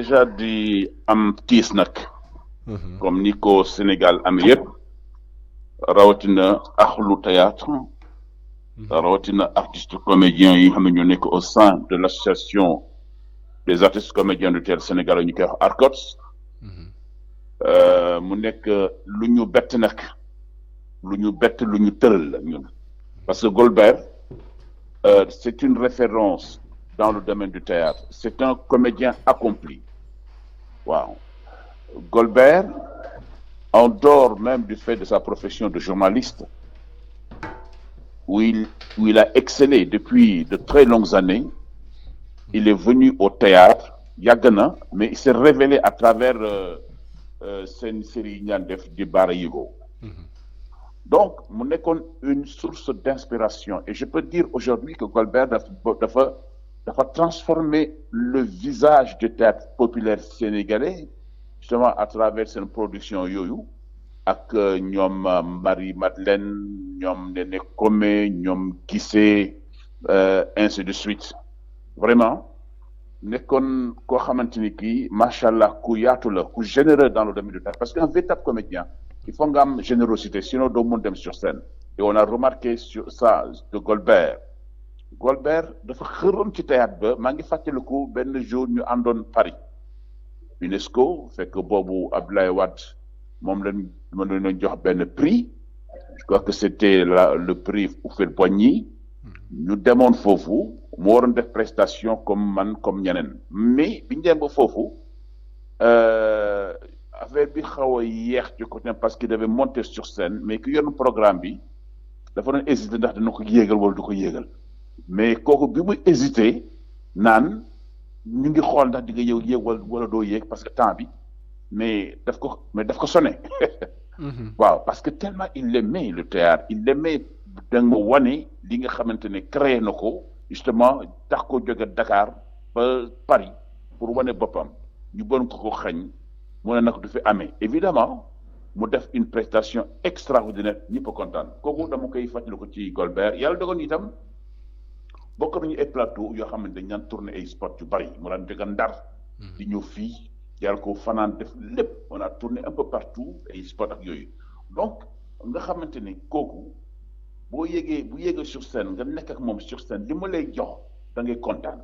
déjà di am tiis nag comme ni ko Sénégal am yëpp rawatina axlu théâtre rawatina artistes comédiens yi nga xam ne ñoo nekk au sein de l'association des artistes comédiens du théâtre sénégalais ñu koy wax ARCOTS mu nekk lu ñu bett nag lu ñu bett lu ñu tëral la ñun parce que Golbert c'est une référence dans le domaine du théâtre c'est un comédien accompli waaw Golbert en dehors même du fait de sa profession de journaliste où il a excellé depuis de très longues années il est venu au théâtre yàgg na mais il s'est révélé à travers seen série yi ñaan def di Bara Yigo donc mu nekkoon une source d'inspiration et je peux dire aujourd'hui que Golbert dafa transformer le visage du théâtre populaire sénégalais justement à travers seen production yooyu ak ñoom Marie-Madeleine ñoom Néné Komé ñoom Guissé ainsi de suite vraiment nekkoon koo xamante ni kii macha allah ku yaatu la ku généreux dans le domaine du théâtre parce qu'un véritable comédien il faut nga am générosité sinon doo mun dem sur scène et on a remarqué sur ça de Golbert dafa xëroon ci théâtre ba maa ngi fàttaliku benn jour ñu àndoon Paris UNESCO fekk boobu Abdoulaye Wade moom lañ jox benn prix je crois que c'était le prix Houphouët-Boigny ñu demoon foofu mu waroon def prestation comme ñeneen mais biñu dem ba foofu affaire bi xaw a yeex ci côté parce qu'il devait monter sur scène mais ki yoonu programme bi dafa doon hésiter ndax dina ko yéegal wala du ko yéegal mais kooku bi muy hésiter naan ñu ngi xool ndax di nga yéeg wala doo yéeg parce que temps bi mais daf ko sonné waaw parce que tellement il aimait le théâtre il aimait da nga wane li nga xamante ne créé na ko justement tax ko jóge Dakar ba Paris pour wane boppam ñu bon ko xañ mu ne nag du fi amee évidemment mu def une prestation extraordinaire ñëpp a kontaan kooku dama koy fàttali ko ci Golbert yàlla dogal itam bokk nañu ay plateau yoo xam ne dañ daan tourner ay spot yu bari mu daan jóge Ndar di ñëw fii yàlla ko fanaan def lépp on a tourné un peu partout ay spot ak yooyu donc nga xamante ne kooku bu yéegee sur scène nga nekk ak moom sur scène li ma lay jox da ngay kontaan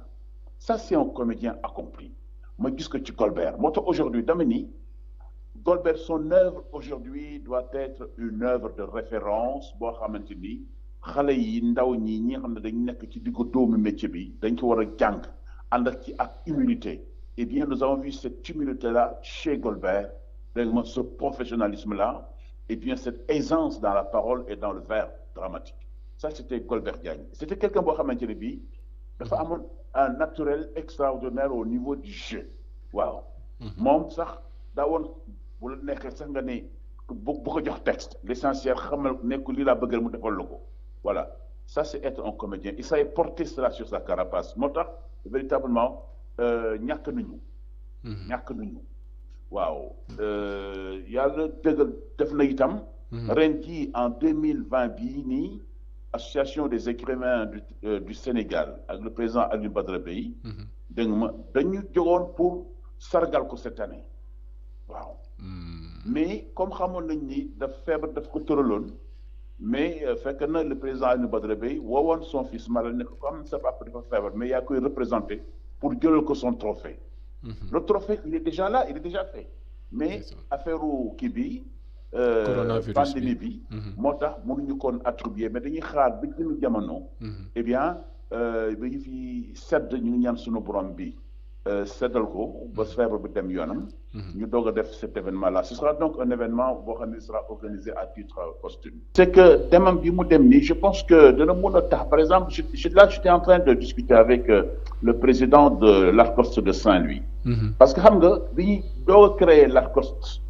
ça c'est un comédien accompli ma gis ko ci Golbert moo tax aujourd'hui dama ni Golbert son œuvre aujourd'hui doit être une œuvre de référence boo xamante ni xale yi ndaw ñi nga xam ne dañ nekk ci diggu doomu métier bi dañ ko war a jàng ànd ak ci ak humilité eh bien nous avons vu cette humilité-là chez Golbert vraiment ce professionnalisme-là et bien cette aisance dans la parole et dans le vers dramatique ça c'était Golbert Diagne c'était quelqu'un boo xamante ne bii dafa amoon un naturel extraordinaire au niveau du jeu waaw moom sax daa woon bu la nekkee sax nga ne bu ko jox texte l'essentiel xamal nekku lii laa bëggal mu defal la ko voilà ça c'est être un comédien il savait porter cela sur sa carapace moo tax véritablement ñàkk nañu waaw yàlla dëggal def na itam ren jii en 2020 bii nii association des écrivains du Sénégal ak le président Alioune Badara Bèye dégg nga ma dañu jógoon pour sargal ko cette année waaw mais comme xamoon nañ ni daf ko tëraloon mais fekk na le président Alioune Badara Bèye woowoon son fils Malal ne ko comme sa papa dafa feebar mais yaa koy représenté pour jëlal ko son trophée le trophée il est déjà là il est déjà fait mais affaire kii bi pandémie bi moo tax mënuñu koon attribuer mais dañuy xaar ba jëmi jamono eh bien ba ñu fi sedd ñu ngi ñaan sunu borom bi seddal ko ba feebar bi dem yoonam ñu doog a def cet événement là ce sera donc un événement boo xam ne sera organisé à titre posthume c'est que demam bi mu dem nii je pense que dana mën a tax par exemple j'étais en train de discuter avec le président de l'ARCOS de Saint-Louis parce que xam nga bi ñu doog a créer l'ARCOS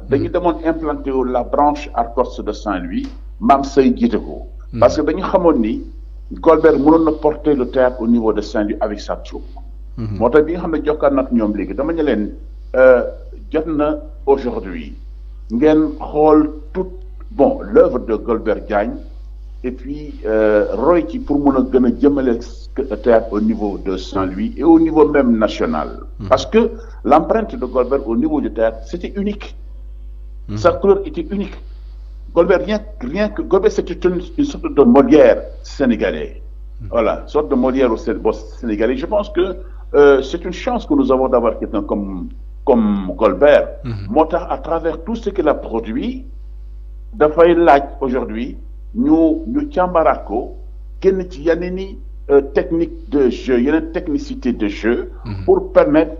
dañu demoon implanté wu la branche ARCOS de Saint-Louis Mame Seye jiite ko parce que dañu xamoon ni Golbert mënoon na porter le théâtre au niveau de Saint-Louis avec sa troupe moo tax bi nga xam ne jokkaan nag ñoom léegi dama ñu leen jot na aujourd'hui ngeen xool l'œuvre de Golbert Diagne et puis roy ci pour mën a gën a jëmale théâtre au niveau de Saint-Louis et au niveau même national. Parce que l'empreinte de Golbert au niveau du théâtre c'était unique. Sa couleur était unique. Golbert rien que Golbert c'était une sorte de Molière sénégalais. Voilà, une sorte de Molière au sénégalais. Je pense que c'est une chance que nous avons d'avoir quelqu'un comme Golbert. Moo tax à travers tout ce qu'il a produit dafay laaj aujourd'hui ñu càmbaraat ko génn ci yeneen i technique de jeu yeneen technicité de jeu pour permettre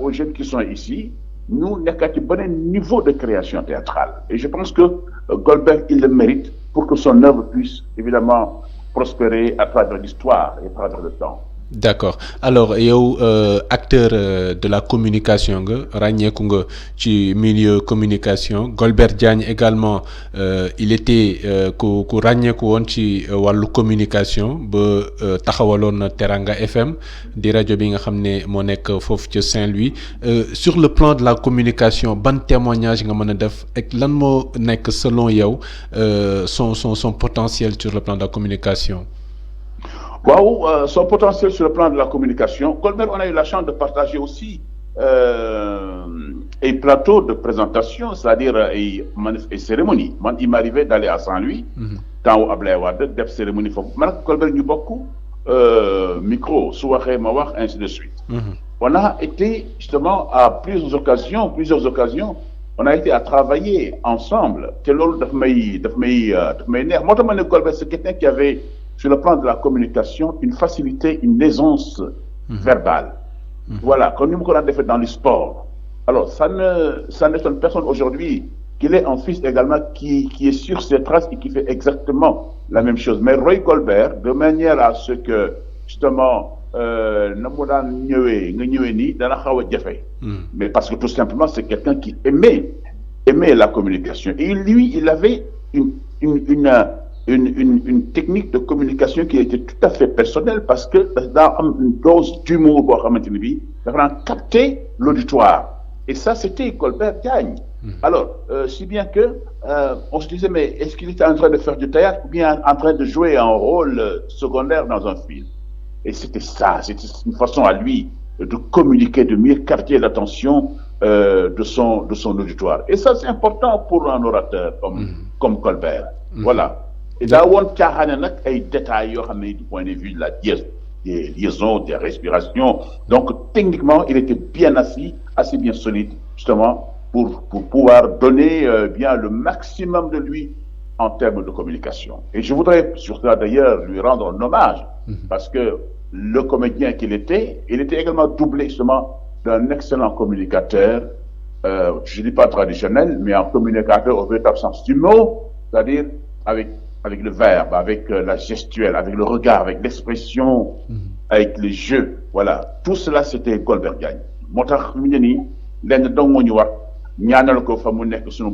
aux jeunes qui sont ici ñu nekkaat ci beneen niveau de création théâtrale. Et je pense que Golbert il le mérite pour que son œuvre puisse évidemment prospérer à travers l'histoire et à travers le temps. D'accord alors yow acteur de la communication nga ràññeeku nga ci milieu communication Golbert Diagne également il était ku ràññeeku woon ci wàllu communication ba taxawaloon na Teranga FM di rajo bi nga xam ne moo nekk foofu ca Saint-Louis sur le plan de la communication ban témoignage nga mën a def ak lan moo nekk selon yow son potentiel sur le plan de la communication. Wow, son potentiel sur le plan de la communication. Golbert, on a eu la chance de partager aussi un plateau de présentation, c'est-à-dire une cérémonie. Moi, il m'arrivait d'aller à Saint-Louis, quand où Ablaye Wade, des cérémonies. Maintenant, Golbert, nous beaucoup micro, soirée, mawar, ainsi de suite. On a été justement à plusieurs occasions, on a été à travailler ensemble. Moi, Golbert, c'est quelqu'un qui avait sur le plan de la communication, une facilité, une aisance verbale. Voilà, comme nous l'avons fait dans le sport. Alors, ça n'étonne personne aujourd'hui qu'il ait un fils également qui est sur ses traces et qui fait exactement la même chose. Mais Roy Golbert, de manière à ce que, justement, mais parce que tout simplement, c'est quelqu'un qui aimait la communication. Et lui, il avait une technique de communication qui était tout à fait personnelle parce que dans une dose d'humour, il a capté l'auditoire. Et ça, c'était Golbert Diagne. Alors, si bien que on se disait, mais est-ce qu'il était en train de faire du théâtre ou bien en train de jouer un rôle secondaire dans un film? Et c'était ça, c'était une façon à lui de communiquer, de mieux capter l'attention de son auditoire. Et ça, c'est important pour un orateur comme Golbert. Voilà. Et là, on a des détails du point de vue de la des liaisons, des respirations. Donc, techniquement, il était bien assis, assez bien solide, justement, pour pouvoir donner bien le maximum de lui en termes de communication. Et je voudrais, sur ça d'ailleurs, lui rendre un hommage, parce que le comédien qu'il était, il était également doublé, justement, d'un excellent communicateur, je ne dis pas traditionnel, mais un communicateur au véritable sens du mot, c'est-à-dire avec le verbe, avec la gestuelle, avec le regard, avec l'expression, avec les jeux. Voilà. Tout cela, c'était Golbert Diagne. Moo tax mu ne nii lenn dong moo ñu war ñaanal ko fa mu nekk suñu